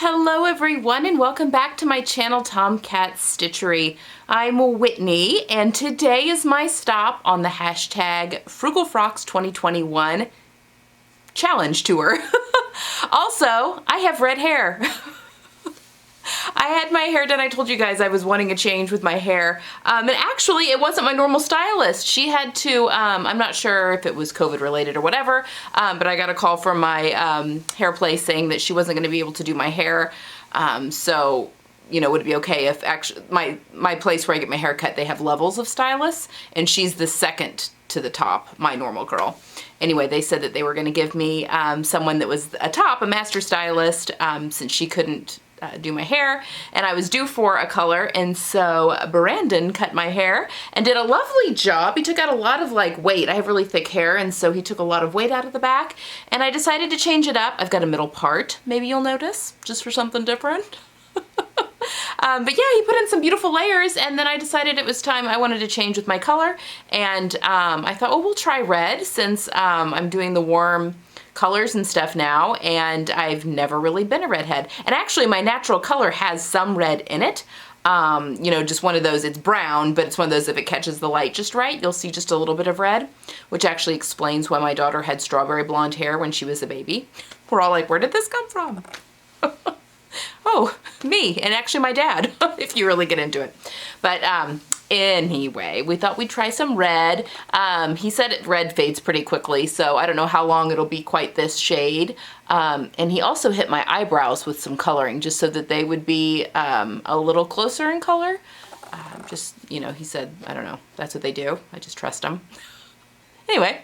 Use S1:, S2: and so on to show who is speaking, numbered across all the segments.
S1: Hello everyone and welcome back to my channel Tomcat Stitchery. I'm Whitney and today is my stop on the hashtag Frugal Frocks 2021 challenge tour. Also, I have red hair. I had my hair done. I told you guys I was wanting a change with my hair. And actually, it wasn't my normal stylist. She had to, I'm not sure if it was COVID related or whatever, but I got a call from my hair place saying that she wasn't going to be able to do my hair. So, you know, would it be okay if actually my place where I get my hair cut, they have levels of stylists, and she's the second to the top, my normal girl. Anyway, they said that they were going to give me someone that was a master stylist, since she couldn't do my hair, and I was due for a color, and so Brandon cut my hair and did a lovely job. He took out a lot of weight. I have really thick hair, and so he took a lot of weight out of the back, and I decided to change it up. I've got a middle part, maybe you'll notice, just for something different. But yeah, he put in some beautiful layers, and then I decided it was time I wanted to change with my color, and I thought, oh, we'll try red since I'm doing the warm colors and stuff now, and I've never really been a redhead. And actually my natural color has some red in it. You know, just one of those, it's brown, but it's one of those, if it catches the light just right, you'll see just a little bit of red, which actually explains why my daughter had strawberry blonde hair when she was a baby. We're all like, where did this come from? Oh, me, and actually my dad, if you really get into it. But anyway, we thought we'd try some red. He said red fades pretty quickly, so I don't know how long it'll be quite this shade. And he also hit my eyebrows with some coloring, just so that they would be a little closer in color. Just, you know, he said, I don't know, that's what they do. I just trust him. Anyway,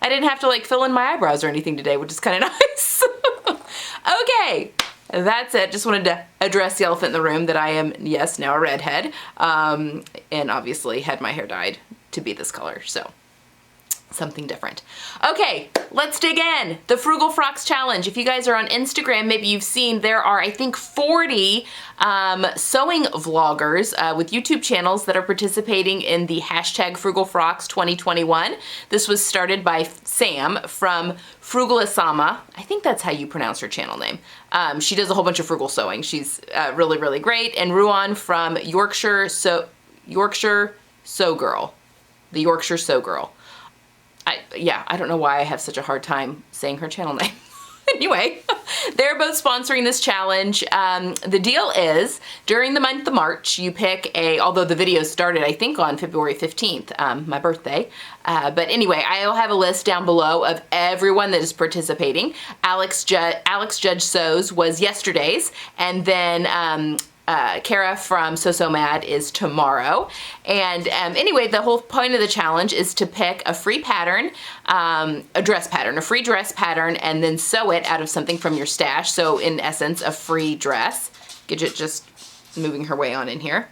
S1: I didn't have to fill in my eyebrows or anything today, which is kind of nice. Okay. That's it. Just wanted to address the elephant in the room that I am, yes, now a redhead, and obviously had my hair dyed to be this color, so something different. Okay, let's dig in. The Frugal Frocks Challenge. If you guys are on Instagram, maybe you've seen there are, I think, 40 sewing vloggers with YouTube channels that are participating in the hashtag Frugal Frocks 2021. This was started by Sam from Frugalisama. I think that's how you pronounce her channel name. She does a whole bunch of frugal sewing. She's really, really great. And Ruan from Yokshire Sew Girl. The Yokshire Sew Girl. Yeah, I don't know why I have such a hard time saying her channel name. Anyway, they're both sponsoring this challenge. The deal is, during the month of March, you pick although the video started, I think, on February 15th, my birthday. But anyway, I'll have a list down below of everyone that is participating. Alex Judge Sews was yesterday's, and then Cara from So Mad is tomorrow. And anyway, the whole point of the challenge is to pick a free pattern, a free dress pattern, and then sew it out of something from your stash. So in essence, a free dress. Gidget just moving her way on in here.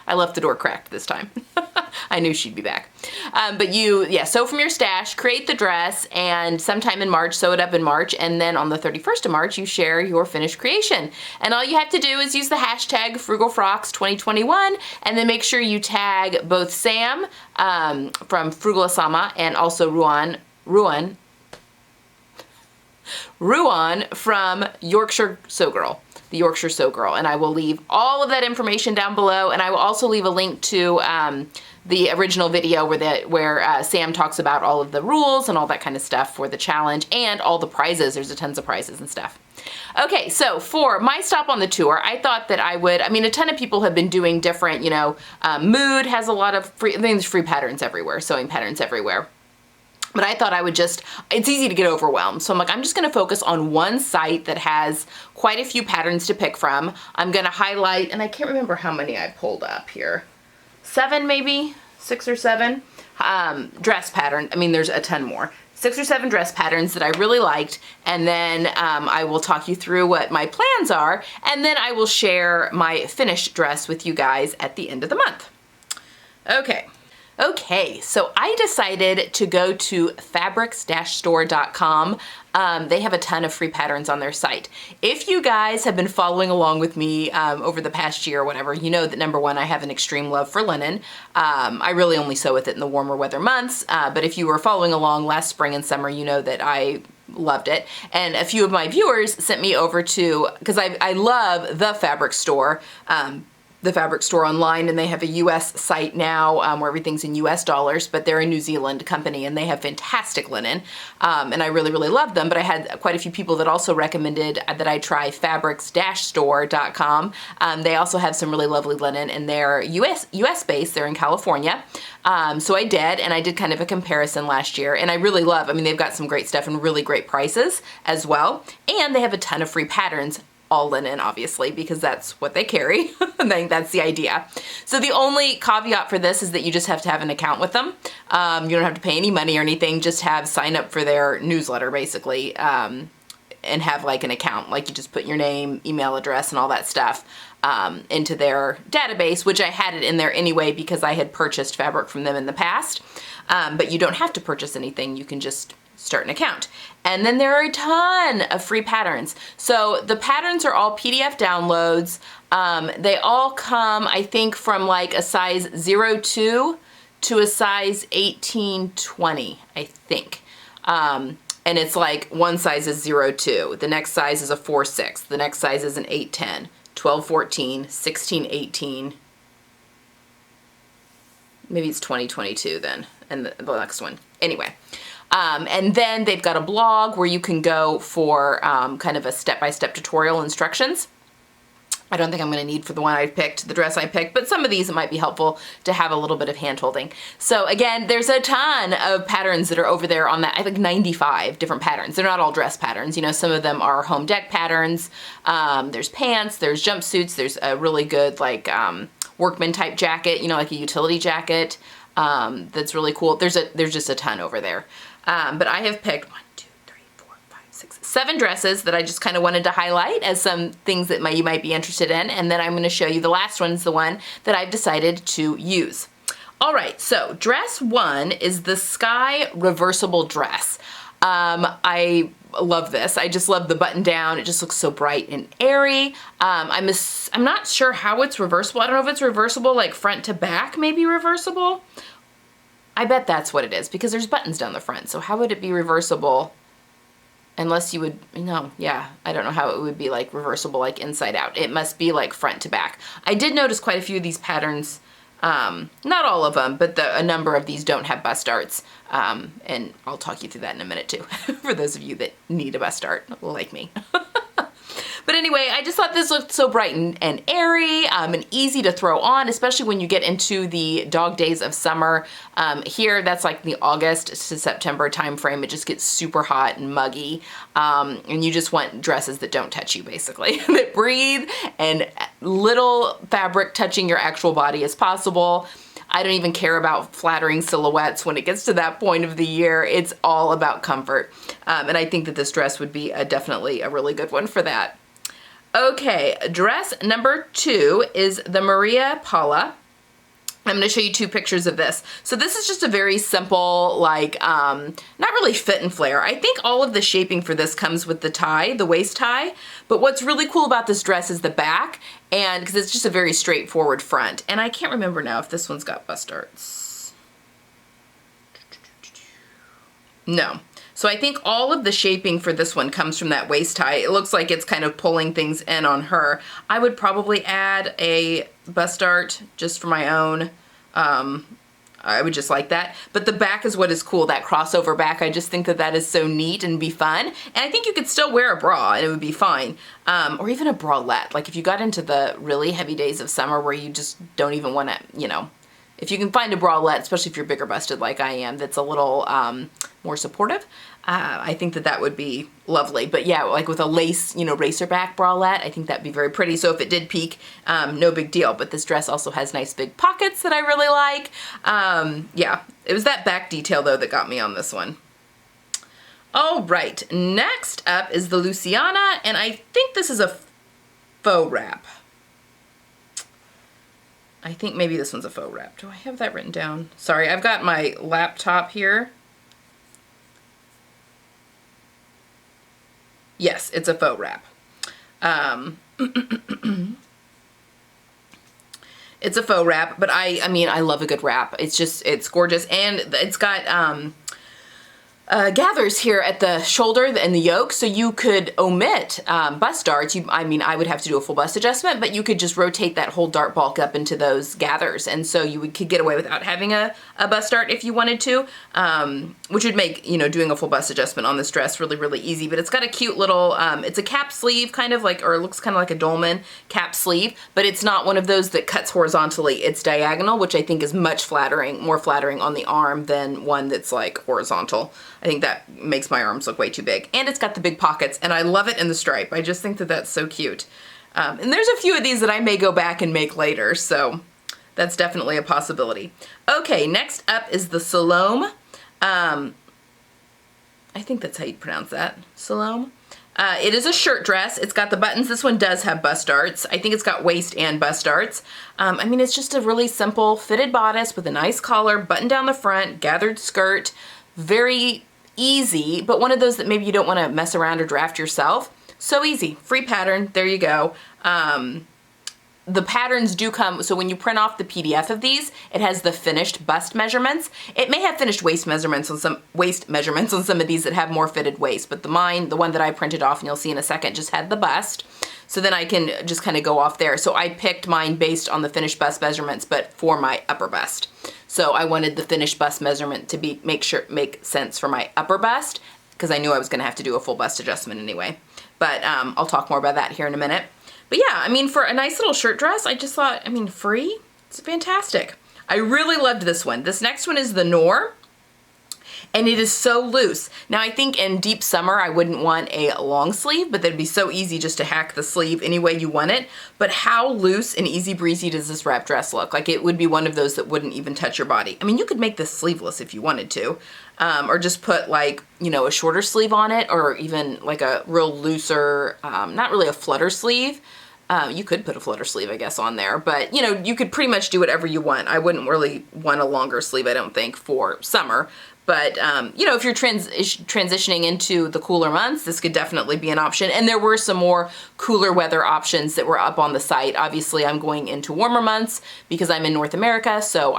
S1: I left the door cracked this time. I knew she'd be back. But sew from your stash, create the dress, and sometime in March, sew it up in March, and then on the 31st of March, you share your finished creation. And all you have to do is use the hashtag Frugal Frocks 2021, and then make sure you tag both Sam from Frugalisama and also Ruan from Yokshire Sew Girl. The Yokshire Sew Girl, and I will leave all of that information down below, and I will also leave a link to the original video where Sam talks about all of the rules and all that kind of stuff for the challenge, and all the prizes. There's tons of prizes and stuff. Okay, so for my stop on the tour, I thought that a ton of people have been doing different, Mood has a lot of free patterns everywhere, sewing patterns everywhere. But I thought it's easy to get overwhelmed. So I'm like, I'm just gonna focus on one site that has quite a few patterns to pick from. I'm gonna highlight, and I can't remember how many I pulled up here. 7 maybe, 6 or 7. Dress pattern, there's a ton more. 6 or 7 dress patterns that I really liked, and then I will talk you through what my plans are, and then I will share my finished dress with you guys at the end of the month. Okay, so I decided to go to fabrics-store.com. They have a ton of free patterns on their site. If you guys have been following along with me over the past year or whatever, you know that number one, I have an extreme love for linen. I really only sew with it in the warmer weather months, but if you were following along last spring and summer, you know that I loved it. And a few of my viewers sent me over to, because I love the fabric store online, and they have a US site now where everything's in US dollars, but they're a New Zealand company and they have fantastic linen. And I really, really love them, but I had quite a few people that also recommended that I try fabrics-store.com. They also have some really lovely linen, and they're US based, they're in California. So I did, and I did kind of a comparison last year, and I really love, I mean, they've got some great stuff and really great prices as well. And they have a ton of free patterns, all linen, obviously, because that's what they carry. I think that's the idea. So the only caveat for this is that you just have to have an account with them. You don't have to pay any money or anything, just sign up for their newsletter, basically, and have like an account. Like you just put your name, email address, and all that stuff into their database, which I had it in there anyway because I had purchased fabric from them in the past. But you don't have to purchase anything. You can just start an account. And then there are a ton of free patterns. So the patterns are all PDF downloads. They all come, I think, from like a size 02 to a size 18-20, I think. And it's like one size is 02, the next size is a 4-6, the next size is an 8-10, 12-14, 16-18, maybe it's 20-22 then, and the next one. Anyway. And then they've got a blog where you can go for kind of a step-by-step tutorial instructions. I don't think I'm going to need for the one I picked, the dress I picked, but some of these it might be helpful to have a little bit of hand-holding. So again, there's a ton of patterns that are over there on that, I think 95 different patterns. They're not all dress patterns, you know, some of them are home deck patterns. There's pants, there's jumpsuits, there's a really good like workman type jacket, you know, like a utility jacket. That's really cool. There's just a ton over there. But I have picked 7 dresses that I just kind of wanted to highlight as some things that you might be interested in. And then I'm going to show you the last one's the one that I've decided to use. All right, so dress 1 is the Skye reversible dress. I love this. I just love the button down. It just looks so bright and airy. I'm not sure how it's reversible. I don't know if it's reversible like front to back, maybe reversible. I bet that's what it is because there's buttons down the front. So how would it be reversible unless you would, no, yeah, I don't know how it would be like reversible like inside out. It must be like front to back. I did notice quite a few of these patterns, not all of them, but a number of these don't have bust darts. And I'll talk you through that in a minute too, for those of you that need a bust dart like me. But anyway, I just thought this looked so bright and airy and easy to throw on, especially when you get into the dog days of summer. Here, that's like the August to September time frame. It just gets super hot and muggy. And you just want dresses that don't touch you, basically, that breathe and little fabric touching your actual body as possible. I don't even care about flattering silhouettes when it gets to that point of the year. It's all about comfort. And I think that this dress would be definitely a really good one for that. Okay, dress number 2 is the Maria Paula. I'm going to show you 2 pictures of this. So this is just a very simple, like, not really fit and flare. I think all of the shaping for this comes with the tie, the waist tie. But what's really cool about this dress is the back, and because it's just a very straightforward front. And I can't remember now if this one's got bust darts. No. So I think all of the shaping for this one comes from that waist tie. It looks like it's kind of pulling things in on her. I would probably add a bust dart just for my own. I would just like that. But the back is what is cool, that crossover back. I just think that that is so neat and be fun. And I think you could still wear a bra and it would be fine. Or even a bralette. Like if you got into the really heavy days of summer where you just don't even want to, you know, if you can find a bralette, especially if you're bigger busted like I am, that's a little more supportive, I think that that would be lovely. But yeah, like with a lace, you know, racer back bralette, I think that'd be very pretty. So if it did peak, no big deal. But this dress also has nice big pockets that I really like. Yeah, it was that back detail though that got me on this one. All right, next up is the Luciana, and I think this is a Faux-Wrap. I think maybe this one's a Faux-Wrap. Do I have that written down? Sorry, I've got my laptop here. Yes, it's a Faux-Wrap. It's a Faux-Wrap, but I mean, I love a good wrap. It's just, it's gorgeous. And it's got, gathers here at the shoulder and the yoke, so you could omit bust darts. I mean, I would have to do a full bust adjustment, but you could just rotate that whole dart bulk up into those gathers, and so you could get away without having a bust dart if you wanted to, which would make, you know, doing a full bust adjustment on this dress really, really easy. But it's got a cute little, it's a cap sleeve, kind of like, or it looks kind of like a Dolman cap sleeve, but it's not one of those that cuts horizontally. It's diagonal, which I think is much flattering, more flattering on the arm than one that's like horizontal. I think that makes my arms look way too big. And it's got the big pockets, and I love it in the stripe. I just think that that's so cute. And there's a few of these that I may go back and make later, so that's definitely a possibility. Okay, next up is the Salome. I think that's how you pronounce that, Salome. It is a shirt dress. It's got the buttons. This one does have bust darts. I think it's got waist and bust darts. I mean, it's just a really simple fitted bodice with a nice collar, button down the front, gathered skirt. Very easy, but one of those that maybe you don't want to mess around or draft yourself. So easy. Free pattern. There you go. The patterns do come, so when you print off the PDF of these, it has the finished bust measurements. It may have finished waist measurements on some of these that have more fitted waist, but the one that I printed off, and you'll see in a second, just had the bust. So then I can just kind of go off there. So I picked mine based on the finished bust measurements, but for my upper bust. So I wanted the finished bust measurement to make sense for my upper bust, because I knew I was going to have to do a full bust adjustment anyway. But I'll talk more about that here in a minute. But yeah, I mean, for a nice little shirt dress, I just thought, I mean, free, it's fantastic. I really loved this one. This next one is the Noir, and it is so loose. Now, I think in deep summer, I wouldn't want a long sleeve, but that'd be so easy just to hack the sleeve any way you want it. But how loose and easy breezy does this wrap dress look? Like, it would be one of those that wouldn't even touch your body. I mean, you could make this sleeveless if you wanted to, or just put like, you know, a shorter sleeve on it, or even like a real looser, not really a flutter sleeve. You could put a flutter sleeve, I guess, on there, but you know, you could pretty much do whatever you want. I wouldn't really want a longer sleeve, I don't think, for summer. But, you know, if you're transitioning into the cooler months, this could definitely be an option. And there were some more cooler weather options that were up on the site. Obviously, I'm going into warmer months because I'm in North America, so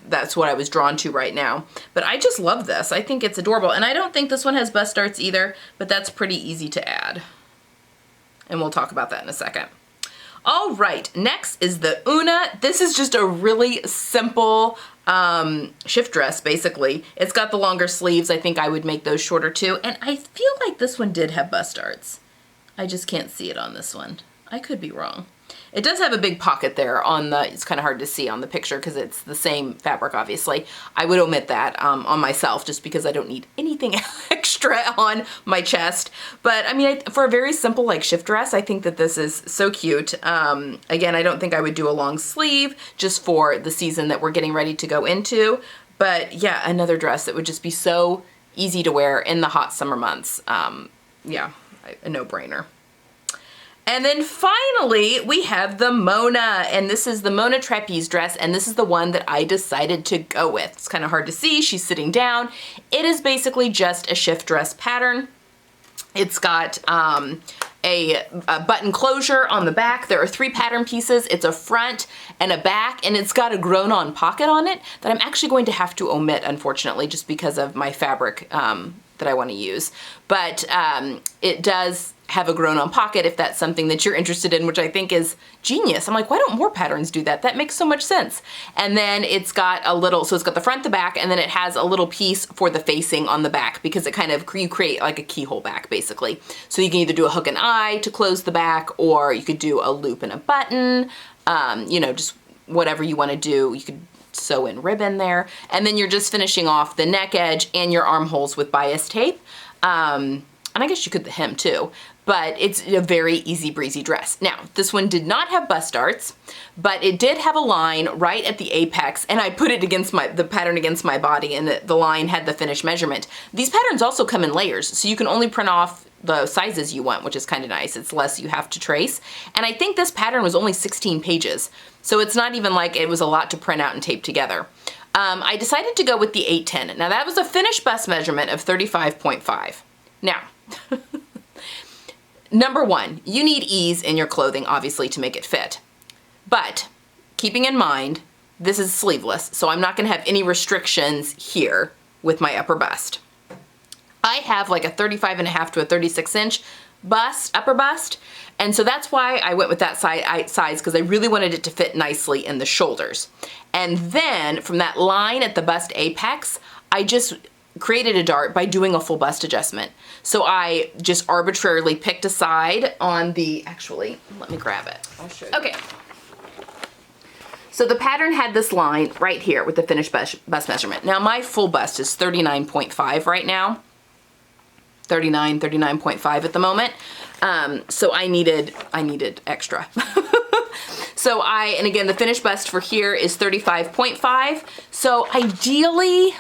S1: that's what I was drawn to right now. But I just love this. I think it's adorable. And I don't think this one has bust darts either, but that's pretty easy to add. And we'll talk about that in a second. All right, next is the Una. This is just a really simple shift dress, basically. It's got the longer sleeves. I think I would make those shorter too. And I feel like this one did have bust darts. I just can't see it on this one. I could be wrong. It does have a big pocket there on the, it's kind of hard to see on the picture because it's the same fabric, obviously. I would omit that on myself just because I don't need anything extra on my chest. But I mean, for a very simple like shift dress, I think that this is so cute. Again, I don't think I would do a long sleeve just for the season that we're getting ready to go into. But yeah, another dress that would just be so easy to wear in the hot summer months. Yeah, a no-brainer. And then finally, we have the Mona, and this is the Mona trapeze dress, and this is the one that I decided to go with. It's kind of hard to see. She's sitting down. It is basically just a shift dress pattern. It's got a button closure on the back. There are 3 pattern pieces. It's a front and a back, and it's got a grown-on pocket on it that I'm actually going to have to omit, unfortunately, just because of my fabric that I want to use. But it does have a grown-on pocket if that's something that you're interested in, which I think is genius. I'm like, why don't more patterns do that? That makes so much sense. And then it's got a little, so it's got the front, the back, and then it has a little piece for the facing on the back because it kind of, you create like a keyhole back basically. So you can either do a hook and eye to close the back, or you could do a loop and a button, you know, just whatever you want to do. You could sew in ribbon there. And then you're just finishing off the neck edge and your armholes with bias tape. And I guess you could the hem too, but it's a very easy breezy dress. Now, this one did not have bust darts, but it did have a line right at the apex, and I put it against the pattern against my body, and the line had the finished measurement. These patterns also come in layers, so you can only print off the sizes you want, which is kind of nice. It's less you have to trace. And I think this pattern was only 16 pages, so it's not even like it was a lot to print out and tape together. I decided to go with the 810. Now that was a finished bust measurement of 35.5. Now, number one, you need ease in your clothing, obviously, to make it fit. But keeping in mind, this is sleeveless, so I'm not gonna have any restrictions here with my upper bust. have like a 35.5 to a 36 inch bust, upper bust. And so that's why I went with that size, because I really wanted it to fit nicely in the shoulders. And then from that line at the bust apex, I just created a dart by doing a full bust adjustment. So I just arbitrarily picked a side on the, actually, let me grab it. I'll show you. Okay. So the pattern had this line right here with the finished bust measurement. Now my full bust is 39.5 right now. 39.5 at the moment. So I needed extra. So and again, the finished bust for here is 35.5. So ideally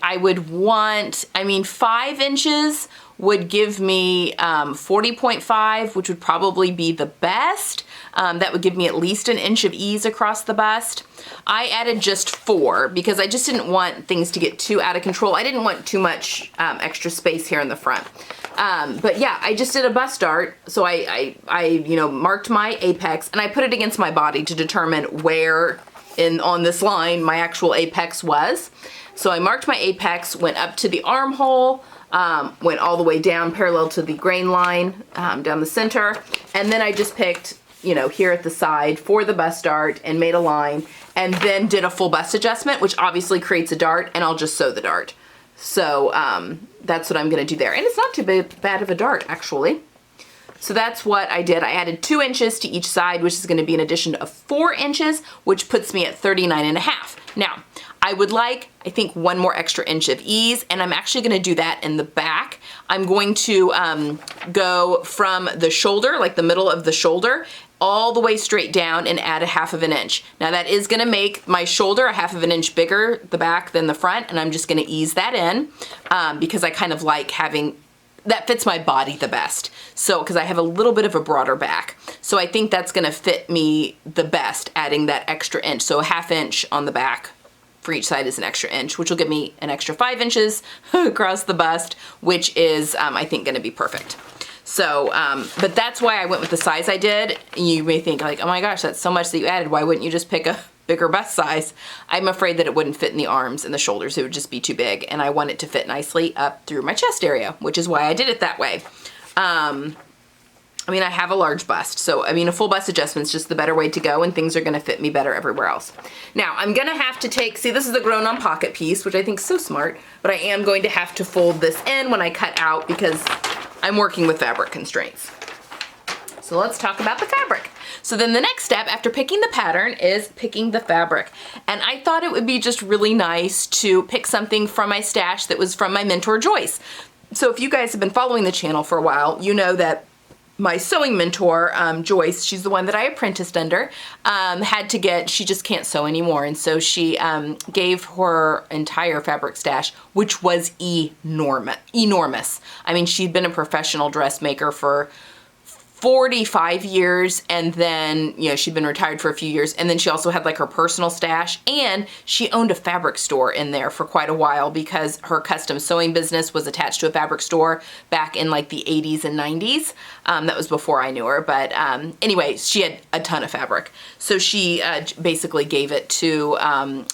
S1: I would want, 5 inches would give me 40.5, which would probably be the best. That would give me at least an inch of ease across the bust. I added just 4 because I just didn't want things to get too out of control. I didn't want too much extra space here in the front. But yeah, I just did a bust dart. So I marked my apex and I put it against my body to determine where on this line my actual apex was. So I marked my apex, went up to the armhole, went all the way down parallel to the grain line, down the center, and then I just picked, here at the side for the bust dart and made a line, and then did a full bust adjustment, which obviously creates a dart, and I'll just sew the dart. So that's what I'm gonna do there. And it's not too bad of a dart, actually. So that's what I did. I added 2 inches to each side, which is gonna be an addition of 4 inches, which puts me at 39.5. Now, I would like, I think, 1 more extra inch of ease, and I'm actually gonna do that in the back. I'm going to go from the shoulder, like the middle of the shoulder, all the way straight down and add a 1/2 inch. Now that is gonna make my shoulder a 1/2 inch bigger, the back than the front, and I'm just gonna ease that in because I kind of like having, that fits my body the best. So, because I have a little bit of a broader back. So I think that's gonna fit me the best, adding that extra inch. So a 1/2 inch on the back for each side is an extra inch, which will give me an extra 5 inches across the bust, which is, I think, gonna be perfect. So, but that's why I went with the size I did. You may think like, oh my gosh, that's so much that you added. Why wouldn't you just pick a bigger bust size? I'm afraid that it wouldn't fit in the arms and the shoulders. It would just be too big. And I want it to fit nicely up through my chest area, which is why I did it that way. I have a large bust, so a full bust adjustment is just the better way to go, and things are gonna fit me better everywhere else. Now, I'm gonna have to see, this is the grown on pocket piece, which I think is so smart, but I am going to have to fold this in when I cut out because I'm working with fabric constraints. So let's talk about the fabric. So then the next step after picking the pattern is picking the fabric. And I thought it would be just really nice to pick something from my stash that was from my mentor, Joyce. So if you guys have been following the channel for a while, you know that my sewing mentor, Joyce, she's the one that I apprenticed under, she just can't sew anymore. And so she gave her entire fabric stash, which was enormous. She'd been a professional dressmaker for 45 years, and then, she'd been retired for a few years, and then she also had like her personal stash, and she owned a fabric store in there for quite a while because her custom sewing business was attached to a fabric store back in like the 80s and 90s. That was before I knew her, but anyway, she had a ton of fabric. So she basically gave it to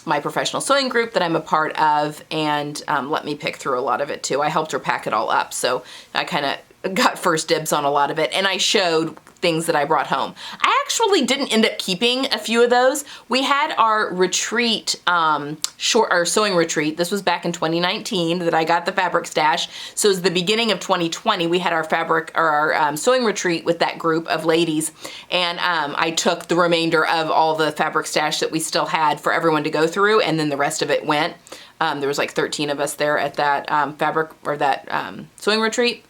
S1: my professional sewing group that I'm a part of, and let me pick through a lot of it too. I helped her pack it all up, so I kind of got first dibs on a lot of it, and I showed things that I brought home. I actually didn't end up keeping a few of those. We had our retreat, our sewing retreat. This was back in 2019 that I got the fabric stash. So it was the beginning of 2020. We had our sewing retreat with that group of ladies, and I took the remainder of all the fabric stash that we still had for everyone to go through, and then the rest of it went. There was like 13 of us there at that sewing retreat.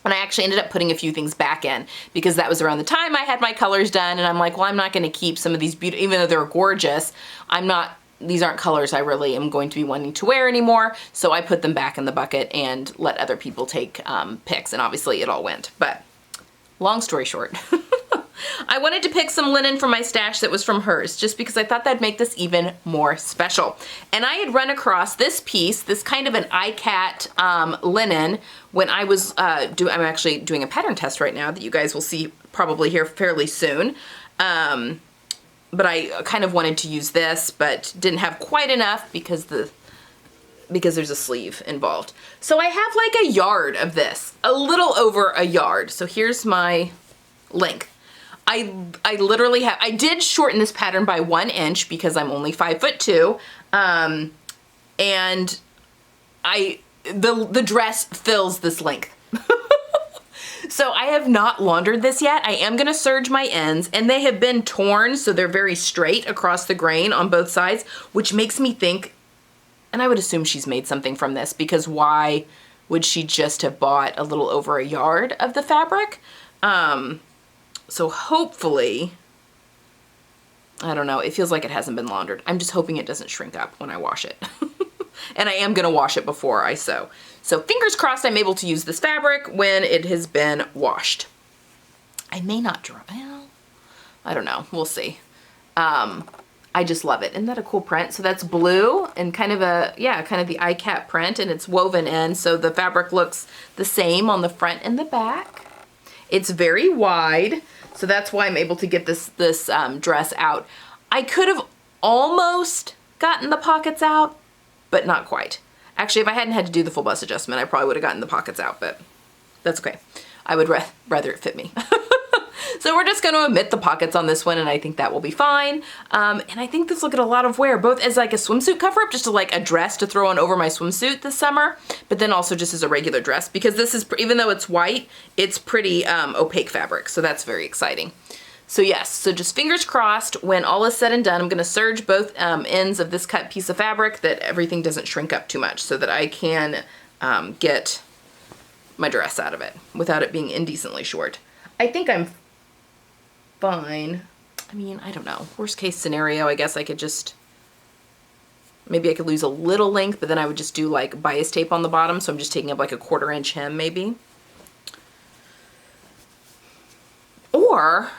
S1: And I actually ended up putting a few things back in because that was around the time I had my colors done, and I'm like, well, I'm not going to keep some of these beautiful, even though they're gorgeous, these aren't colors I really am going to be wanting to wear anymore. So I put them back in the bucket and let other people take pics, and obviously it all went. But long story short, I wanted to pick some linen from my stash that was from hers, just because I thought that'd make this even more special. And I had run across this piece, this kind of an ICAT linen, when I was I'm actually doing a pattern test right now that you guys will see probably here fairly soon. But I kind of wanted to use this, but didn't have quite enough because because there's a sleeve involved. So I have like a yard of this, a little over a yard. So here's my length. I literally have, I did shorten this pattern by 1 inch because I'm only 5'2", and the dress fills this length. So I have not laundered this yet. I am gonna serge my ends, and they have been torn, so they're very straight across the grain on both sides, which makes me think, and I would assume she's made something from this, because why would she just have bought a little over a yard of the fabric? So hopefully, I don't know, it feels like it hasn't been laundered. I'm just hoping it doesn't shrink up when I wash it. And I am gonna wash it before I sew. So fingers crossed I'm able to use this fabric when it has been washed. I may not dry, well, I don't know, we'll see. I just love it. Isn't that a cool print? So that's blue and kind of a, yeah, kind of the iCat print, and it's woven in, so the fabric looks the same on the front and the back. It's very wide, so that's why I'm able to get this dress out. I could have almost gotten the pockets out, but not quite. Actually, if I hadn't had to do the full bust adjustment, I probably would have gotten the pockets out, but that's okay. I would rather it fit me. So we're just going to omit the pockets on this one, and I think that will be fine. And I think this will get a lot of wear, both as like a swimsuit cover-up, just like a dress to throw on over my swimsuit this summer, but then also just as a regular dress, because this is, even though it's white, it's pretty opaque fabric, so that's very exciting. So yes, so just fingers crossed, when all is said and done, I'm gonna serge both ends of this cut piece of fabric that everything doesn't shrink up too much, so that I can get my dress out of it without it being indecently short. I think I'm fine. I mean, I don't know. Worst case scenario, I guess I could just, maybe I could lose a little length, but then I would just do like bias tape on the bottom, so I'm just taking up like a 1/4 inch hem maybe. Or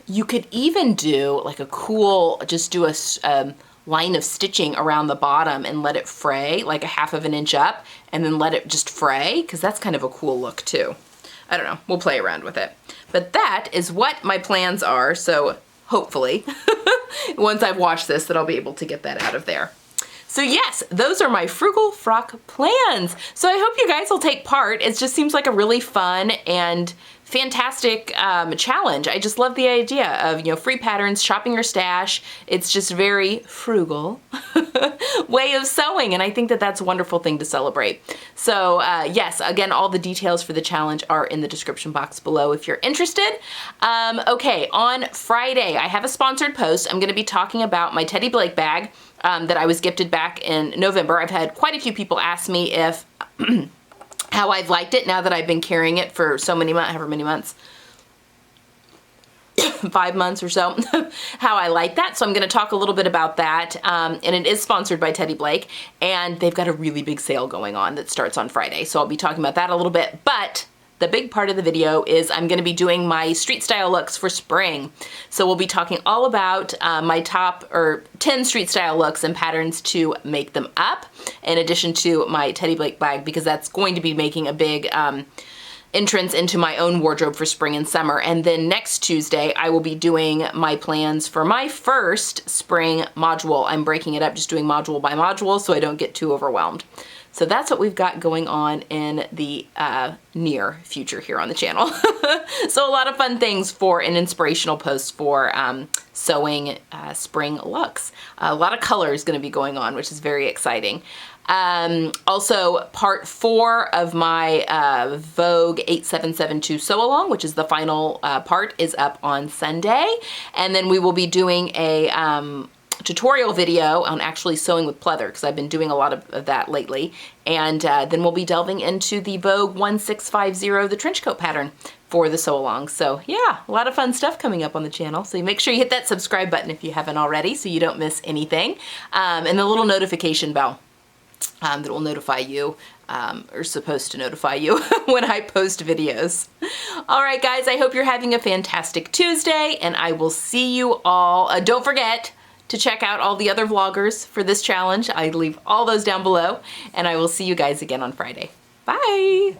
S1: you could even do like a cool, just do a line of stitching around the bottom and let it fray, like a 1/2 inch up, and then let it just fray, because that's kind of a cool look too. I don't know, we'll play around with it. But that is what my plans are, so hopefully, once I've washed this, that I'll be able to get that out of there. So yes, those are my Frugal Frock plans. So I hope you guys will take part. It just seems like a really fun and fantastic challenge. I just love the idea of, you know, free patterns, shopping your stash. It's just very frugal way of sewing, and I think that that's a wonderful thing to celebrate. So yes, again, all the details for the challenge are in the description box below if you're interested. Okay, on Friday, I have a sponsored post. I'm gonna be talking about my Teddy Blake bag that I was gifted back in November. I've had quite a few people ask me if how I've liked it now that I've been carrying it for so many months, however many months, 5 months or so, how I like that. So I'm gonna talk a little bit about that. And it is sponsored by Teddy Blake, and they've got a really big sale going on that starts on Friday. So I'll be talking about that a little bit, but the big part of the video is I'm gonna be doing my street style looks for spring. So we'll be talking all about my top 10 street style looks and patterns to make them up, in addition to my Teddy Blake bag, because that's going to be making a big entrance into my own wardrobe for spring and summer. And then next Tuesday, I will be doing my plans for my first spring module. I'm breaking it up, just doing module by module, so I don't get too overwhelmed. So that's what we've got going on in the near future here on the channel. So a lot of fun things for an inspirational post for sewing spring looks. A lot of color is going to be going on, which is very exciting. Also, part 4 of my Vogue 8772 sew along, which is the final part, is up on Sunday. And then we will be doing a tutorial video on actually sewing with pleather, because I've been doing a lot of that lately. And then we'll be delving into the Vogue 1650, the trench coat pattern for the sew along. So yeah, a lot of fun stuff coming up on the channel. So make sure you hit that subscribe button if you haven't already, so you don't miss anything. And the little notification bell that will notify you, or supposed to notify you when I post videos. All right, guys, I hope you're having a fantastic Tuesday, and I will see you all. Don't forget to check out all the other vloggers for this challenge. I leave all those down below, and I will see you guys again on Friday. Bye.